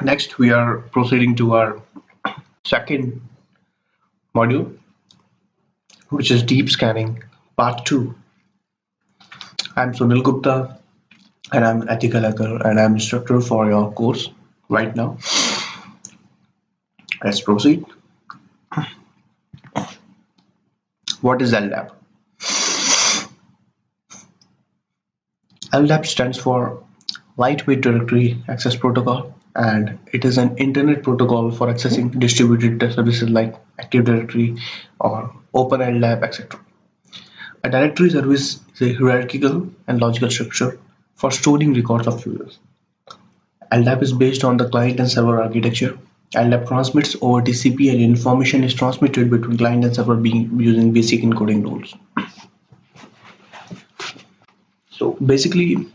Next, we are proceeding to our second module, which is deep scanning, part 2. I'm Sunil Gupta and I'm an ethical hacker and I'm instructor for your course right now. Let's proceed. What is LDAP? LDAP stands for Lightweight Directory Access Protocol, and it is an internet protocol for accessing distributed services like Active Directory or Open LDAP, etc. A directory service is a hierarchical and logical structure for storing records of users. LDAP is based on the client and server architecture. LDAP transmits over TCP and information is transmitted between client and server using basic encoding rules. So basically,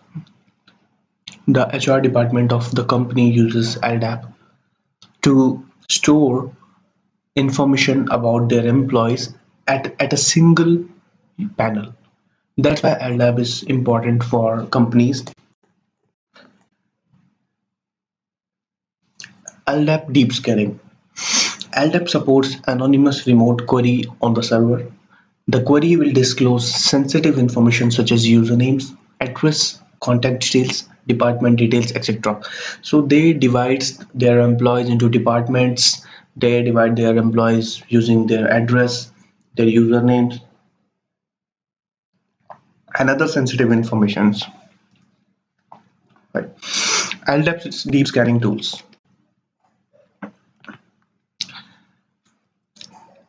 the HR department of the company uses LDAP to store information about their employees at a single panel. That's why LDAP is important for companies. LDAP deep scanning. LDAP supports anonymous remote query on the server. The query will disclose sensitive information such as usernames, address, contact details, department details, etc. So they divide their employees into departments. They divide their employees using their address, their usernames, and other sensitive informations. Right. LDAP deep scanning tools.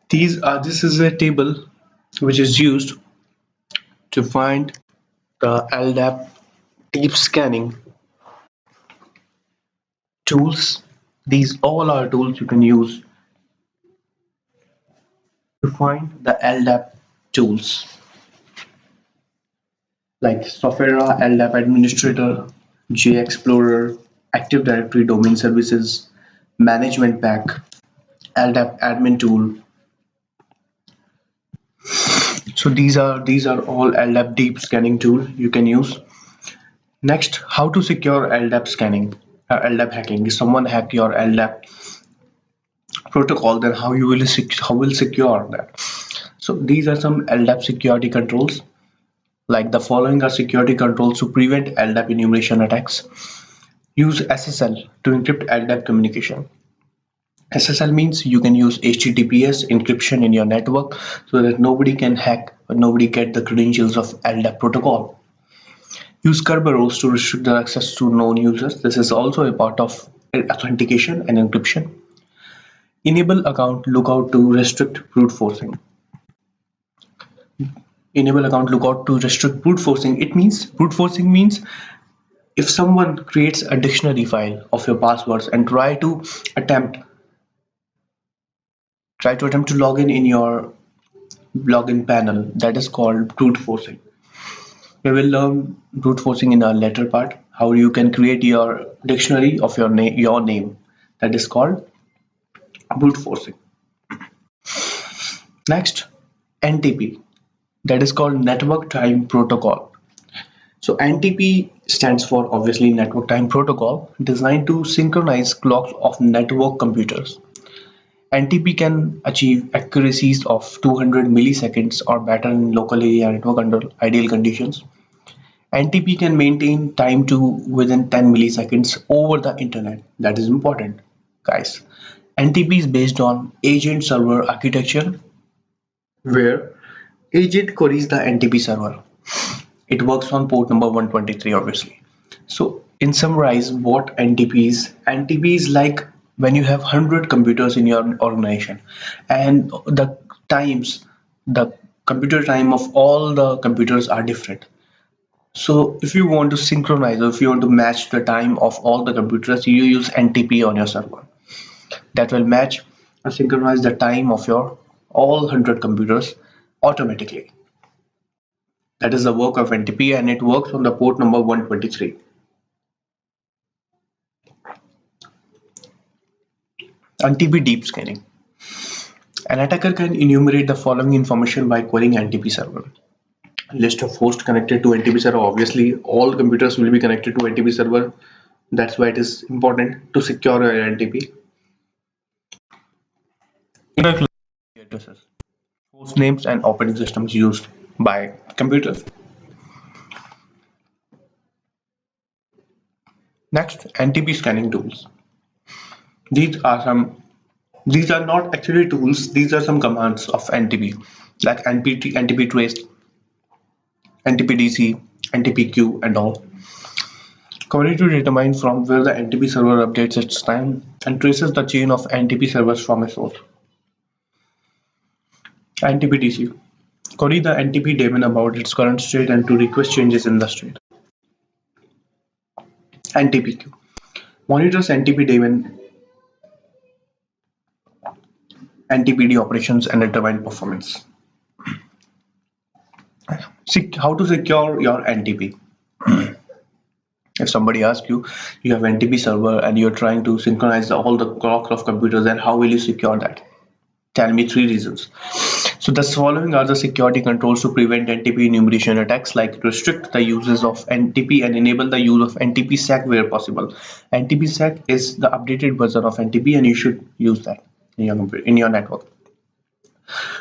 This is a table which is used to find the LDAP deep scanning tools. These all are tools you can use to find the LDAP tools like Software LDAP Administrator, JExplorer, Active Directory Domain Services, Management Pack, LDAP Admin Tool. So these are all LDAP deep scanning tools you can use. Next, how to secure LDAP scanning, LDAP hacking. If someone hack your LDAP protocol, then how will secure that? So these are some LDAP security controls. Like the following are security controls to prevent LDAP enumeration attacks. Use SSL to encrypt LDAP communication. SSL means you can use HTTPS encryption in your network so that nobody can hack or nobody get the credentials of LDAP protocol. Use Kerberos to restrict the access to known users. This is also a part of authentication and encryption. Enable account lookout to restrict brute forcing. Enable account lookout to restrict brute forcing. Brute forcing means if someone creates a dictionary file of your passwords and attempt to log in your login panel, that is called brute forcing. We will learn brute forcing in our later part, how you can create your dictionary of your name. That is called brute forcing. Next, NTP, that is called Network Time Protocol. So NTP stands for obviously Network Time Protocol, designed to synchronize clocks of network computers. NTP can achieve accuracies of 200 milliseconds or better in local area network under ideal conditions. NTP can maintain time to within 10 milliseconds over the internet. That is important, guys. NTP is based on agent server architecture where agent queries the NTP server. It works on port number 123 obviously. So in summarize what NTP is, NTP is like when you have 100 computers in your organization and the computer time of all the computers are different. So if you want to synchronize or if you want to match the time of all the computers, you use NTP on your server. That will match or synchronize the time of your all 100 computers automatically. That is the work of NTP and it works on the port number 123. NTP deep scanning. An attacker can enumerate the following information by querying NTP server. List of hosts connected to NTP server. Obviously, all computers will be connected to NTP server. That's why it is important to secure your NTP. Inner class addresses, host names and operating systems used by computers. Next, NTP scanning tools. These are some. These are not actually tools. These are some commands of NTP, like NTP trace, NTPDC, NTPQ, and all. Query to determine from where the NTP server updates its time and traces the chain of NTP servers from a source. NTPDC. Query the NTP daemon about its current state and to request changes in the state. NTPQ. Monitors NTP daemon, NTPD operations and determine performance. How to secure your NTP. If somebody asks you, you have NTP server and you're trying to synchronize all the clocks of computers, then how will you secure that? Tell me three reasons. So the following are the security controls to prevent NTP enumeration attacks, like restrict the uses of NTP and enable the use of NTP SAC where possible. NTP SAC is the updated version of NTP and you should use that in your network.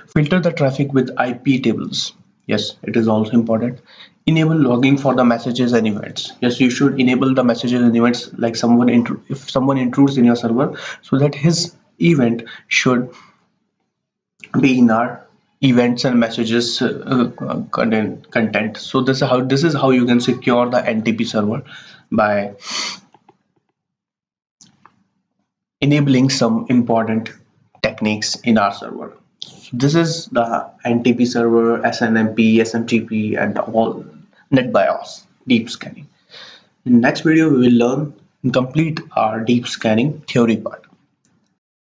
Filter the traffic with IP tables. Yes, it is also important. Enable logging for the messages and events. Yes, you should enable the messages and events, like if someone intrudes in your server, so that his event should be in our events and messages content. So this is how you can secure the NTP server, by enabling some important techniques in our server. So this is the NTP server, SNMP, SMTP, and all NetBIOS deep scanning. In the next video, we will learn and complete our deep scanning theory part.